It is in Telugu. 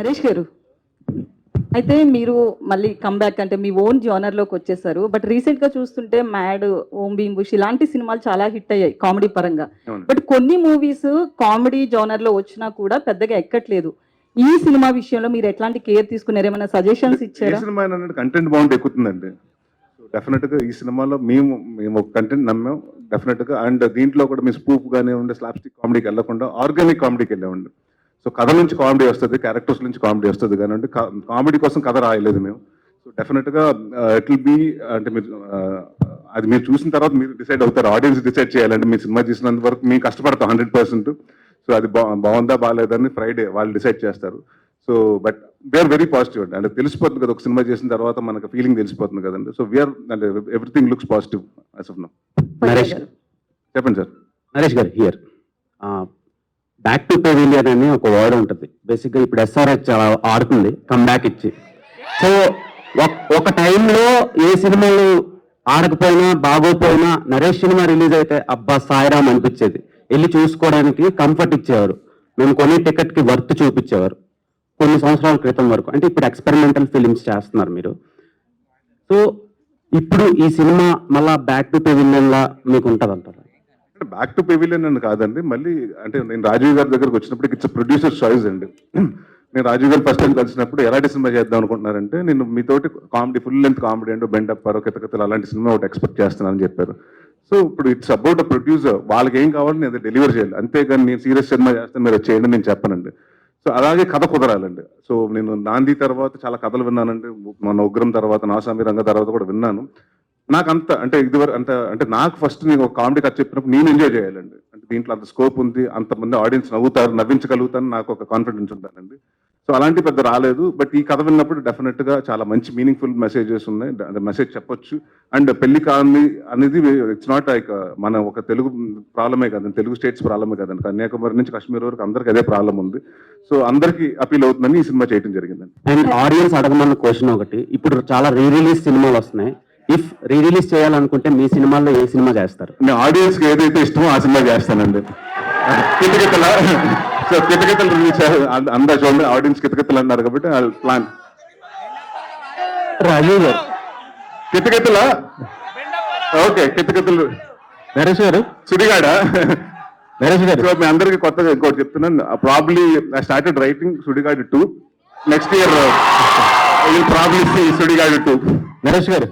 నరేష్ గారు, అయితే మీరు మళ్ళీ కమ్బ్యాక్ అంటే మీ ఓన్ జానర్లోకి వచ్చేసారు. బట్ రీసెంట్గా చూస్తుంటే మ్యాడ్, ఓం భీమ్ బుష్ ఇలాంటి సినిమాలు చాలా హిట్ అయ్యాయి కామెడీ పరంగా. బట్ కొన్ని మూవీస్ కామెడీ జానర్లో వచ్చినా కూడా పెద్దగా ఎక్కట్లేదు. ఈ సినిమా విషయంలో మీరు ఎట్లాంటి కేర్ తీసుకున్నారు? ఏమైనా సజెషన్స్ ఇచ్చారా? ఈ సినిమా కంటెంట్ బాగుంటే ఎక్కుతుందండి. డెఫినెట్గా ఈ సినిమాలో మేము ఒక కంటెంట్ నమ్మాం డెఫినెట్గా. అండ్ దీంట్లో కూడా మీ స్పూఫ్ గానే ఉండే స్లాప్స్టిక్ కామెడీకి వెళ్ళకుండా ఆర్గానిక్ కామెడీకి వెళ్ళామండి. సో కథ నుంచి కామెడీ వస్తుంది, క్యారెక్టర్స్ నుంచి కామెడీ వస్తుంది కానీ కామెడీ కోసం కథ రాయలేదు మేము. సో డెఫినెట్గా ఇట్ విల్ బీ అంటే మీరు అది మీరు చూసిన తర్వాత మీరు డిసైడ్ అవుతారు, ఆడియన్స్ డిసైడ్ చేయాలంటే మీ సినిమా చూసినంత వరకు మేము కష్టపడతాం 100%. సో అది బాగుందా బాగాలేదని ఫ్రైడే వాళ్ళు డిసైడ్ చేస్తారు. So but we are very positive అండి. అంటే తెలిసిపోతుంది కదా, ఒక సినిమా చేసిన తర్వాత మనకు ఫీలింగ్ తెలిసిపోతుంది కదండి. సో వీఆర్ అంటే everything looks positive as of now. Naresh చెప్పండి సార్. నరేష్ గారు హియర్ బ్యాక్ టు పెవిలియన్ అని ఒక వర్డ్ ఉంటుంది. బేసిక్గా ఇప్పుడు ఎస్ఆర్హెచ్ చాలా ఆడుతుంది కమ్బ్యాక్ ఇచ్చి. సో ఒక టైంలో ఏ సినిమాలు ఆడకపోయినా బాగోపోయినా నరేష్ సినిమా రిలీజ్ అయితే అబ్బా సాయిరామ్ అనిపించేది. వెళ్ళి చూసుకోవడానికి కంఫర్ట్ ఇచ్చేవారు. మేము కొనే టికెట్కి వర్త్ చూపించేవారు కొన్ని సంవత్సరాల క్రితం వరకు. అంటే ఇప్పుడు ఎక్స్పెరిమెంటల్ ఫిలిమ్స్ చేస్తున్నారు మీరు. సో ఇప్పుడు ఈ సినిమా మళ్ళా బ్యాక్ టు పెవిలియన్ లా మీకు ఉంటుంది అంటారు? బ్యాక్ టు పెవిలియన్ అని కాదండి, మళ్ళీ అంటే నేను రాజీవ్ గారి దగ్గరకు వచ్చినప్పుడు ఇట్స్ ప్రొడ్యూసర్ చాయిస్ అండి. నేను రాజీవ్ గారు ఫస్ట్ టైం కలిసినప్పుడు ఎలాంటి సినిమా చేద్దాం అనుకుంటున్నారంటే, నేను మీతోటి కామెడీ ఫుల్ లెంత్ కామెడీ అంటూ బెండప్ పరో కితకతలు అలాంటి సినిమా ఒకటి ఎక్స్పెక్ట్ చేస్తున్నానని చెప్పారు. సో ఇప్పుడు ఇట్స్ అబౌట్ అ ప్రొడ్యూసర్, వాళ్ళకి ఏం కావాలో నేను డెలివర్ చేయాలి, అంతేగాని నేను సీరియస్ సినిమా చేస్తాను మీరు చేయండి నేను చెప్పనండి. సో అలాగే కథ కుదరాలండి. సో నేను నాంది తర్వాత చాలా కథలు విన్నానండి, మన ఉగ్రం తర్వాత నాసామి రంగ తర్వాత కూడా విన్నాను. నాకు అంత అంటే ఇదివరకు అంత అంటే నాకు ఫస్ట్ నేను ఒక కామెడీ కథ చెప్పినప్పుడు నేను ఎంజాయ్ చేయాలండి. అంటే దీంట్లో అంత స్కోప్ ఉంది, అంతమంది ఆడియన్స్ నవ్వుతారు, నవ్వించగలుగుతాను, నాకు ఒక కాన్ఫిడెన్స్ ఉంటానండి. సో అలాంటి పెద్ద రాలేదు. బట్ ఈ కథ విన్నప్పుడు డెఫినెట్గా చాలా మంచి మీనింగ్ఫుల్ మెసేజెస్ ఉన్నాయి, మెసేజ్ చెప్పొచ్చు. అండ్ పెళ్లి కాని అనేది ఇట్స్ నాట్ లైక్ మన ఒక తెలుగు ప్రాబ్లమే కదండి, తెలుగు స్టేట్స్ ప్రాబ్లమే కదండి, కన్యాకుమారి నుంచి కాశ్మీర్ వరకు అందరికి అదే ప్రాబ్లం ఉంది. సో అందరికి అపీల్ అవుతుందని ఈ సినిమా చేయడం జరిగిందండి. అండ్ ఆడియన్స్ అడగమన్న క్వశ్చన్ ఒకటి, ఇప్పుడు చాలా రీ రిలీజ్ సినిమాలు వస్తున్నాయి. ఇఫ్ రీ రిలీజ్ చేయాలనుకుంటే మీ సినిమాల్లో ఏ సినిమా చేస్తారు? నేను ఆడియన్స్కి ఏదైతే ఇష్టమో ఆ సినిమా చేస్తానండి. కితకితల సో కితకితలు రిలీజ్ అందా చూడండి, ఆడియన్స్ కితకితలు అన్నారు కాబట్టి ప్లాన్. రాజీవ్ గారు కితకితల ఓకే, కితకితలు నరేష్ గారు సుడిగాడ. నరేష్ గారు మీ అందరికీ కొత్తగా ఇంకోటి చెప్తున్నాను, probably I started writing Sudigadu 2. Next year probably Sudigadu 2. Naresh గారు